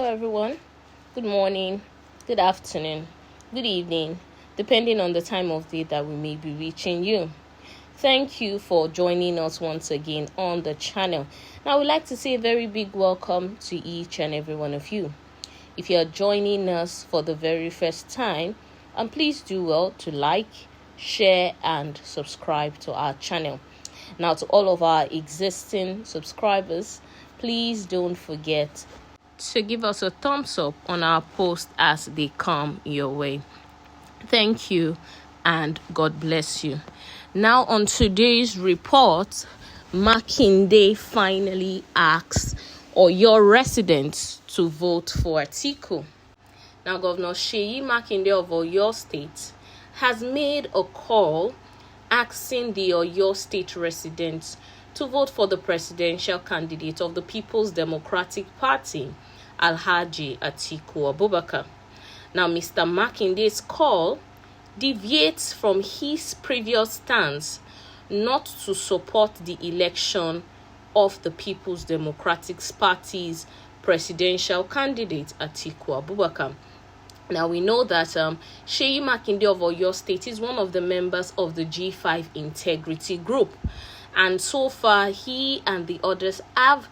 everyone. Good morning, good afternoon, good evening, depending on the time of day that we may be reaching you. Thank you for joining us once again on the channel. Now, I would like to say a very big welcome to each and every one of you. If you're joining us for the very first time, please do well to like, share, and subscribe to our channel. Now, to all of our existing subscribers, please don't forget to give us a thumbs up on our posts as they come your way. Thank you and God bless you. Now on today's report, Makinde finally asks Oyo residents to vote for Atiku. Now Governor Seyi Makinde of Oyo State has made a call asking the Oyo State residents to vote for the presidential candidate of the People's Democratic Party, Alhaji Atiku Abubakar. Now, Mr. Makinde's call deviates from his previous stance not to support the election of the People's Democratic Party's presidential candidate, Atiku Abubakar. Now, we know that Seyi Makinde of Oyo State is one of the members of the G5 Integrity Group. And so far, he and the others have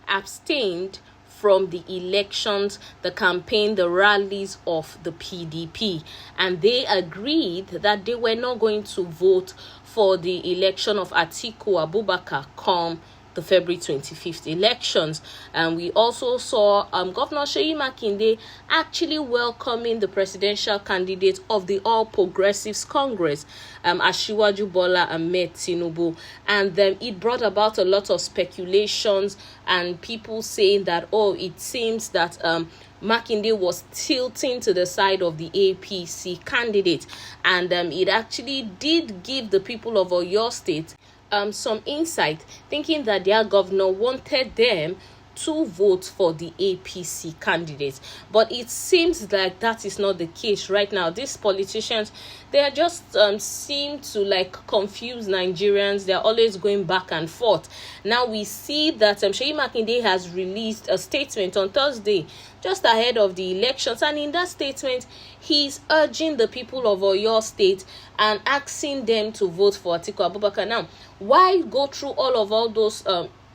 abstained from the elections, the campaign, the rallies of the PDP. And they agreed that they were not going to vote for the election of Atiku Abubakar come the February 25th elections. And we also saw Governor Seyi Makinde actually welcoming the presidential candidate of the All Progressives Congress, Asiwaju Bola Ahmed Tinubu. And it brought about a lot of speculations and people saying that, it seems that Makinde was tilting to the side of the APC candidate. And it actually did give the people of Oyo State some insight, thinking that their governor wanted them to vote for the APC candidate. But it seems like that is not the case right now. These politicians, they are just seem to confuse Nigerians. They're always going back and forth. Now we see that Seyi Makinde has released a statement on Thursday, just ahead of the elections, and in that statement, he's urging the people of Oyo State and asking them to vote for Atiku Abubakar. Now, why go through all those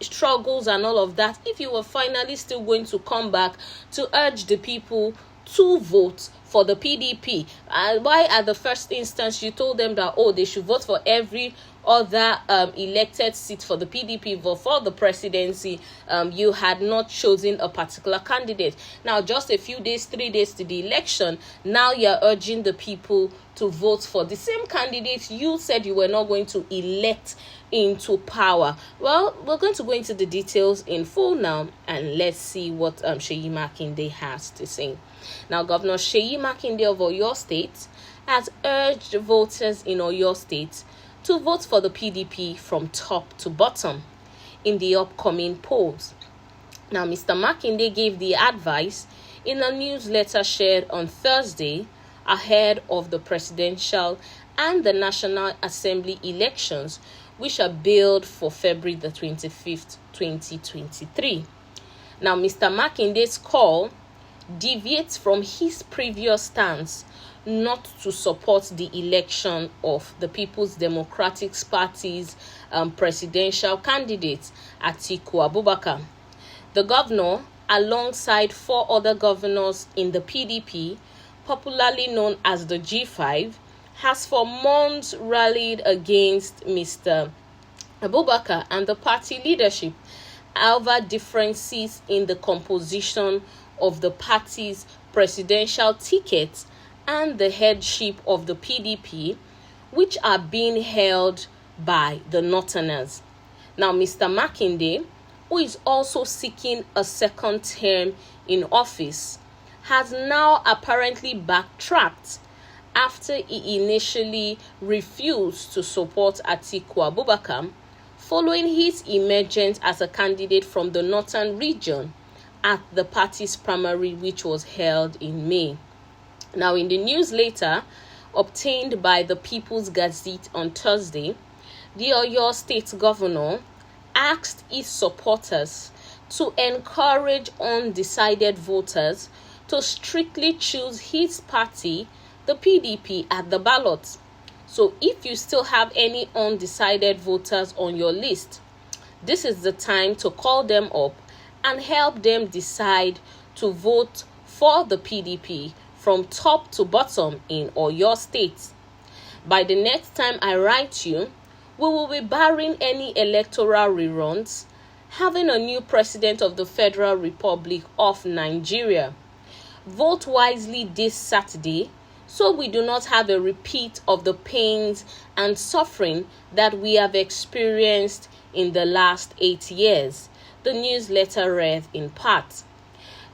struggles and all of that if you were finally still going to come back to urge the people to vote for the PDP? And why at the first instance you told them that they should vote for every other elected seat for the PDP, but for the presidency you had not chosen a particular candidate? Now, just a few days, 3 days to the election, now you're urging the people to vote for the same candidate you said you were not going to elect into power. Well, we're going to go into the details in full now, and let's see what Seyi Makinde has to say. Now, Governor Seyi Makinde of Oyo State has urged voters in Oyo State to vote for the PDP from top to bottom in the upcoming polls. Now, Mr. Makinde gave the advice in a newsletter shared on Thursday ahead of the presidential and the National Assembly elections, which are billed for February the 25th, 2023. Now, Mr. Makinde's call deviates from his previous stance not to support the election of the People's Democratic Party's presidential candidate, Atiku Abubakar. The governor, alongside 4 other governors in the PDP, popularly known as the G5, has for months rallied against Mr. Abubakar and the party leadership over differences in the composition of the party's presidential ticket and the headship of the PDP, which are being held by the Northerners. Now, Mr. Makinde, who is also seeking a second term in office, has now apparently backtracked after he initially refused to support Atiku Abubakar following his emergence as a candidate from the northern region at the party's primary, which was held in May. Now, in the newsletter obtained by the People's Gazette on Thursday, the Oyo State Governor asked his supporters to encourage undecided voters to strictly choose his party, the PDP, at the ballot. So if you still have any undecided voters on your list, this is the time to call them up and help them decide to vote for the PDP from top to bottom in Oyo State. By the next time I write you, we will be barring any electoral reruns, having a new president of the Federal Republic of Nigeria. Vote wisely this Saturday so we do not have a repeat of the pains and suffering that we have experienced in the last 8 years, the newsletter read in part.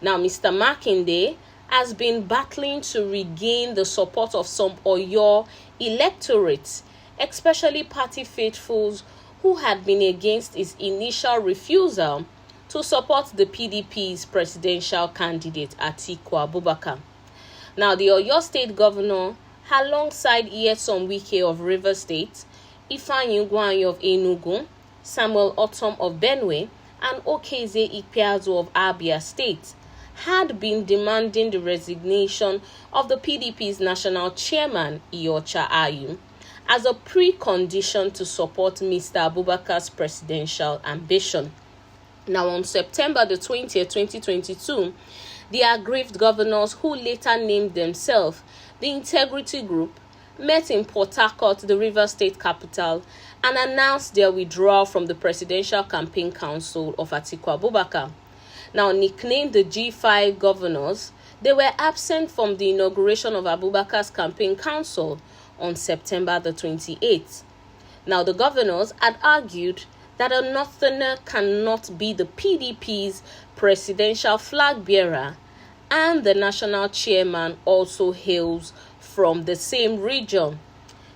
Now, Mr. Makinde has been battling to regain the support of some Oyo electorates, especially party faithfuls who had been against his initial refusal to support the PDP's presidential candidate Atiku Abubakar. Now, the Oyo State Governor, alongside Nyesom Wike of Rivers State, Ifeanyi Ugwuanyi of Enugu, Samuel Otom of Benue, and Okeze Ikpeazu of Abia State, had been demanding the resignation of the PDP's national chairman, Iyorchia Ayu, as a precondition to support Mr. Abubakar's presidential ambition. Now, on September the 20th, 2022, the aggrieved governors, who later named themselves the Integrity Group, met in Port Harcourt, the Rivers State capital, and announced their withdrawal from the Presidential Campaign Council of Atiku Abubakar. Now, nicknamed the G5 governors, they were absent from the inauguration of Abubakar's campaign council on September the 28th. Now, the governors had argued that a northerner cannot be the PDP's presidential flag bearer, and the national chairman also hails from the same region.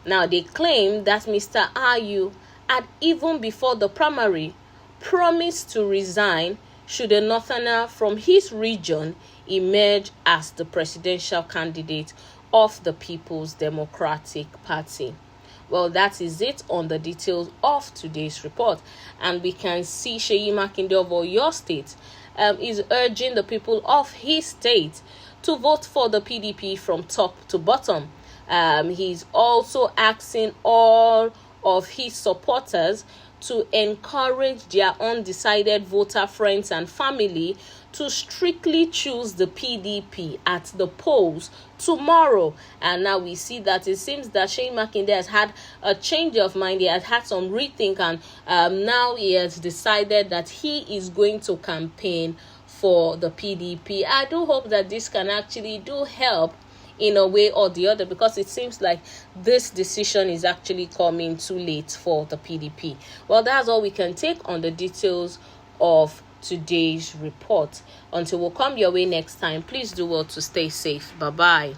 Now, they claim that Mr. Ayu had, even before the primary, promised to resign should a northerner from his region emerge as the presidential candidate of the People's Democratic Party. Well, that is it on the details of today's report. And we can see Seyi Makinde of Oyo State is urging the people of his state to vote for the PDP from top to bottom. He's also asking all of his supporters to encourage their undecided voter friends and family to strictly choose the PDP at the polls tomorrow. And now we see that it seems that Seyi Makinde has had a change of mind. He has had some rethink, and now he has decided that he is going to campaign for the PDP. I do hope that this can actually do help in a way or the other, because it seems like this decision is actually coming too late for the PDP. Well, that's all we can take on the details of today's report. Until we'll come your way next time, please do well to stay safe. Bye-bye.